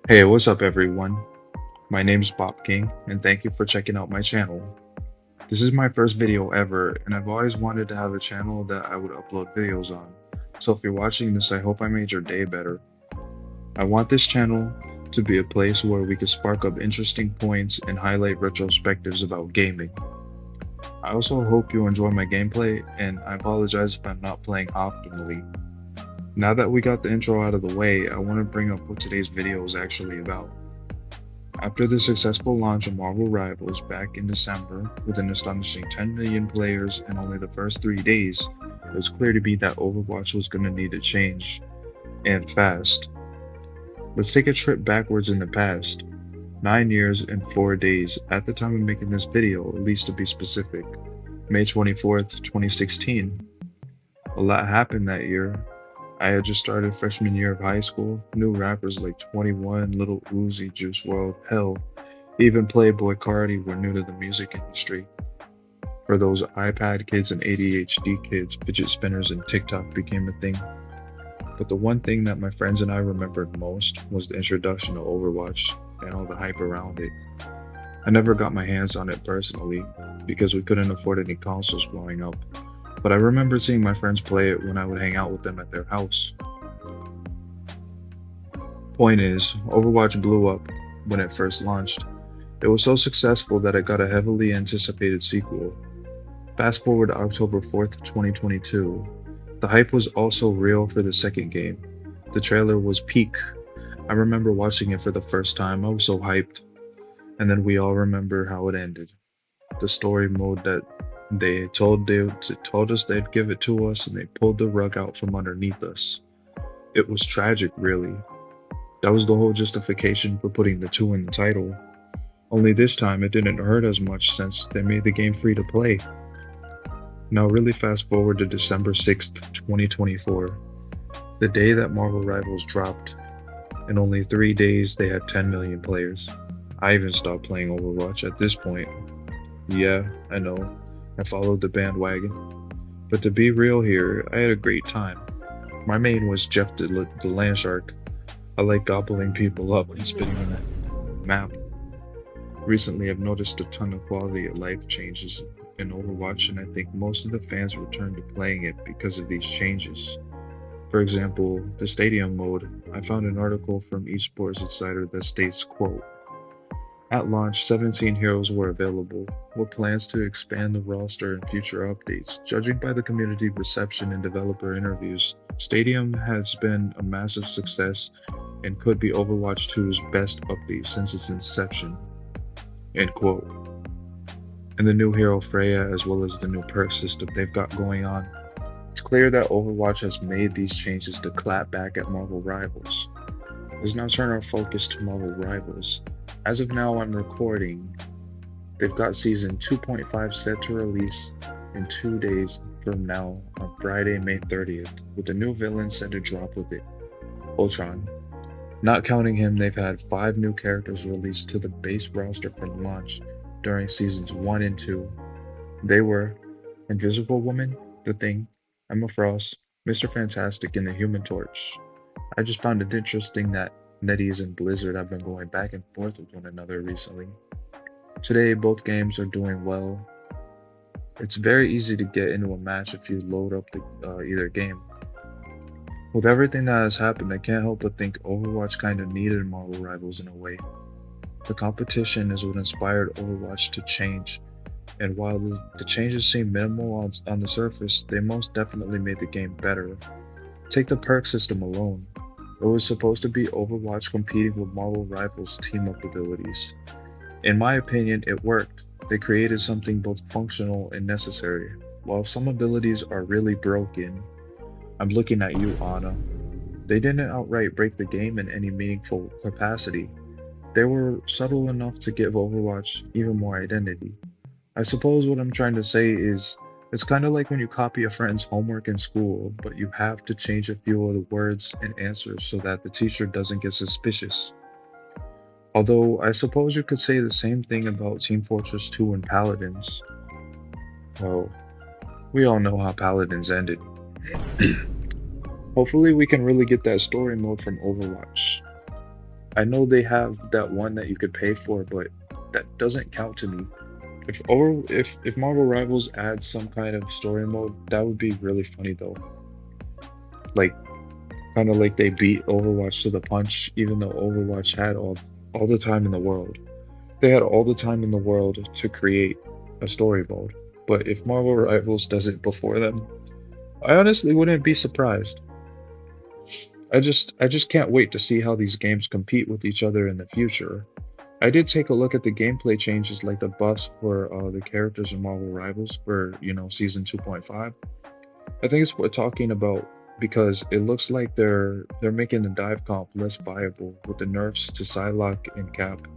Hey, what's up everyone? My name's Bob King, and thank you for checking out my channel. This is my first video ever, and I've always wanted to have a channel that I would upload videos on. So if you're watching this, I hope I made your day better. I want this channel to be a place where we can spark up interesting points and highlight retrospectives about gaming. I also hope you enjoy my gameplay, and I apologize if I'm not playing optimally. Now that we got the intro out of the way, I want to bring up what today's video is actually about. After the successful launch of Marvel Rivals back in December, with an astonishing 10 million players in only the first 3 days, it was clear to me that Overwatch was going to need a change, and fast. Let's take a trip backwards in the past. 9 years and 4 days at the time of making this video, at least to be specific. May 24th, 2016. A lot happened that year. I had just started freshman year of high school, knew rappers like 21, Lil Uzi, Juice WRLD, hell, even Playboy Cardi were new to the music industry. For those iPad kids and ADHD kids, fidget spinners and TikTok became a thing. But the one thing that my friends and I remembered most was the introduction of Overwatch and all the hype around it. I never got my hands on it personally, because we couldn't afford any consoles growing up. But I remember seeing my friends play it when I would hang out with them at their house. Point is, Overwatch blew up when it first launched. It was so successful that it got a heavily anticipated sequel. Fast forward to October 4th, 2022. The hype was also real for the second game. The trailer was peak. I remember watching it for the first time, I was so hyped. And then we all remember how it ended. The story mode that they told us they'd give it to us, and they pulled the rug out from underneath us. It was tragic, really. That was the whole justification for putting the 2 in the title. Only this time it didn't hurt as much since they made the game free to play. Now really fast forward to December 6th, 2024. The day that Marvel Rivals dropped. In only 3 days they had 10 million players. I even stopped playing Overwatch at this point. Yeah, I know. I followed the bandwagon. But to be real here, I had a great time. My main was Jeff the Land Shark. I like gobbling people up and spitting on that map. Recently, I've noticed a ton of quality of life changes in Overwatch, and I think most of the fans returned to playing it because of these changes. For example, the stadium mode. I found an article from Esports Insider that states, quote, "At launch, 17 heroes were available, with plans to expand the roster in future updates. Judging by the community reception and developer interviews, Stadium has been a massive success and could be Overwatch 2's best update since its inception." End quote. And the new hero Freya, as well as the new perk system they've got going on. It's clear that Overwatch has made these changes to clap back at Marvel Rivals. Let's now turn our focus to Marvel Rivals. As of now, I'm recording. They've got Season 2.5 set to release in 2 days from now on Friday, May 30th, with a new villain set to drop with it, Ultron. Not counting him, they've had 5 new characters released to the base roster from launch during Seasons 1 and 2. They were Invisible Woman, The Thing, Emma Frost, Mr. Fantastic, and the Human Torch. I just found it interesting that NetEase and Blizzard have been going back and forth with one another recently. Today, both games are doing well. It's very easy to get into a match if you load up either game. With everything that has happened, I can't help but think Overwatch kinda needed Marvel Rivals in a way. The competition is what inspired Overwatch to change, and while the changes seem minimal on the surface, they most definitely made the game better. Take the perk system alone. It was supposed to be Overwatch competing with Marvel Rivals' team-up abilities. In my opinion, it worked. They created something both functional and necessary. While some abilities are really broken, I'm looking at you, Ana. They didn't outright break the game in any meaningful capacity. They were subtle enough to give Overwatch even more identity. I suppose what I'm trying to say is, it's kind of like when you copy a friend's homework in school, but you have to change a few of the words and answers so that the teacher doesn't get suspicious. Although, I suppose you could say the same thing about Team Fortress 2 and Paladins. Well, we all know how Paladins ended. Hopefully we can really get that story mode from Overwatch. I know they have that one that you could pay for, but that doesn't count to me. If Marvel Rivals adds some kind of story mode, that would be really funny though. Like kind of like they beat Overwatch to the punch, even though Overwatch had all the time in the world. They had all the time in the world to create a story mode. But if Marvel Rivals does it before them, I honestly wouldn't be surprised. I just can't wait to see how these games compete with each other in the future. I did take a look at the gameplay changes, like the buffs for the characters in Marvel Rivals for, season 2.5. I think it's worth talking about because it looks like they're making the dive comp less viable with the nerfs to Psylocke and Cap,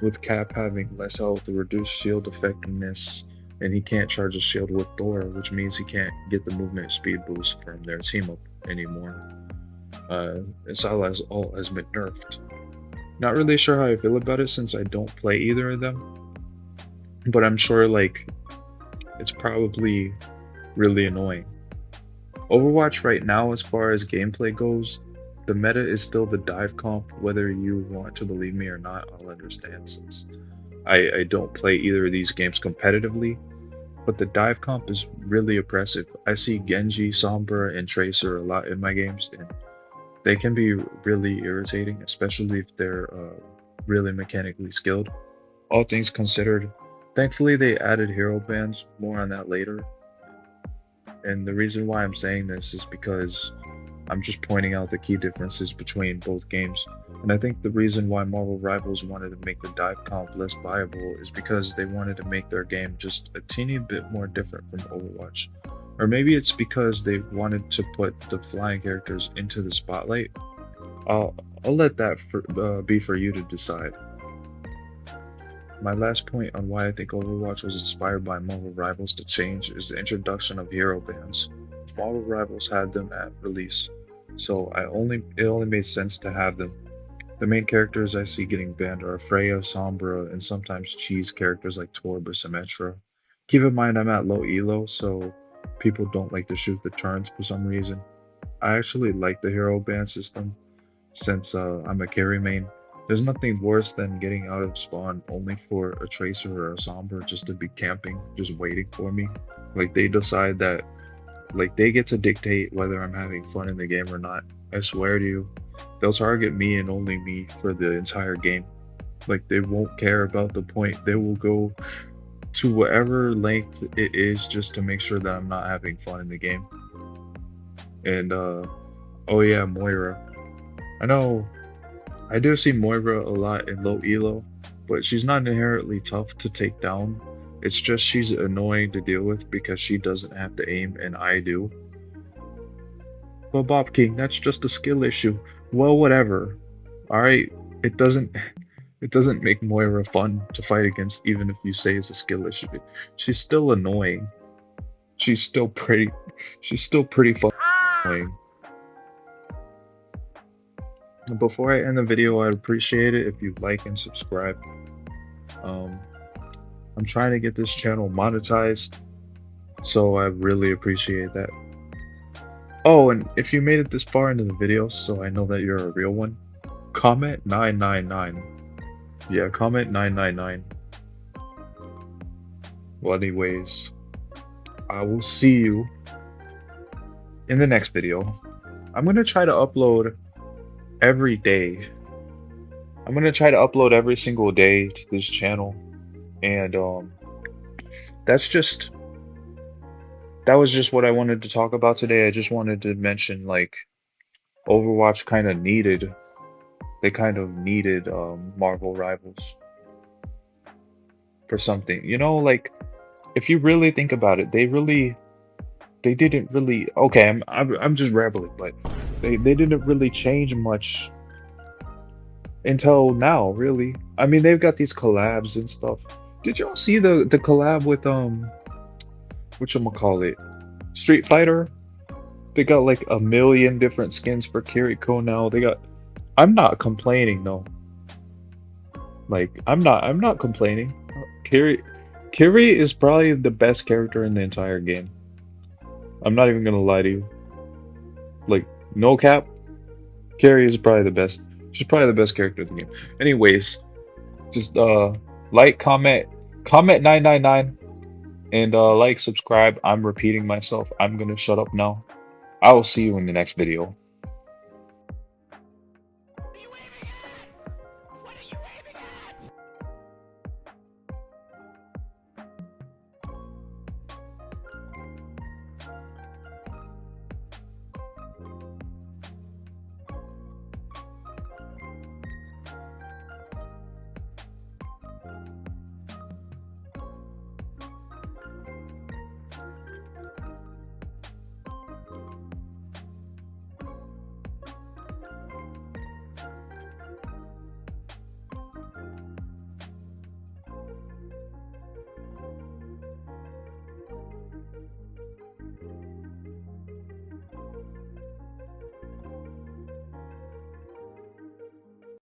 with Cap having less health, reduced shield effectiveness, and he can't charge a shield with Thor, which means he can't get the movement speed boost from their team up anymore. And Psylocke's ult has been nerfed. Not really sure how I feel about it since I don't play either of them, but I'm sure like it's probably really annoying. Overwatch right now, as far as gameplay goes, the meta is still the dive comp. Whether you want to believe me or not, I'll understand since I don't play either of these games competitively. But the dive comp is really oppressive. I see Genji, Sombra, and Tracer a lot in my games, and they can be really irritating, especially if they're really mechanically skilled. All things considered, thankfully they added hero bans, more on that later. And the reason why I'm saying this is because I'm just pointing out the key differences between both games. And I think the reason why Marvel Rivals wanted to make the dive comp less viable is because they wanted to make their game just a teeny bit more different from Overwatch. Or maybe it's because they wanted to put the flying characters into the spotlight. I'll let that be for you to decide. My last point on why I think Overwatch was inspired by Marvel Rivals to change is the introduction of hero bans. Marvel Rivals had them at release, so it only made sense to have them. The main characters I see getting banned are Freya, Sombra, and sometimes cheese characters like Torb or Symmetra. Keep in mind I'm at low elo, so people don't like to shoot the turrets for some reason. I actually like the hero ban system since I'm a carry main. There's nothing worse than getting out of spawn only for a Tracer or a Sombra just to be camping, just waiting for me. Like they decide that, like they get to dictate whether I'm having fun in the game or not. I swear to you, they'll target me and only me for the entire game. Like they won't care about the point. They will go to whatever length it is just to make sure that I'm not having fun in the game. And oh yeah, Moira. I know I do see Moira a lot in low elo, but she's not inherently tough to take down. It's just she's annoying to deal with because she doesn't have to aim and I do. But Bob King, that's just a skill issue. Well, whatever. Alright, it doesn't it doesn't make Moira fun to fight against even if you say it's a skill issue. She's still annoying. She's still pretty fucking annoying. Before I end the video, I'd appreciate it if you like and subscribe. I'm trying to get this channel monetized, so I really appreciate that. Oh, and if you made it this far into the video, so I know that you're a real one, comment 999. Yeah, comment 999. Well, anyways, I will see you in the next video. I'm gonna try to upload every day. I'm gonna try to upload every single day to this channel, and that was just what I wanted to talk about today. I just wanted to mention like Overwatch kind of needed Marvel Rivals for something. Like if you really think about it, they didn't really, okay, I'm just rambling, but they didn't really change much until now, really. I mean, they've got these collabs and stuff. Did y'all see the collab with whatchamacallit, Street Fighter? They got like a million different skins for Kiriko now. I'm not complaining though. Like I'm not complaining. Kiri is probably the best character in the entire game. I'm not even gonna lie to you. Like, no cap, Kiri is probably the best. She's probably the best character in the game. Anyways, just like, comment 999, and like, subscribe. I'm repeating myself. I'm gonna shut up now. I will see you in the next video.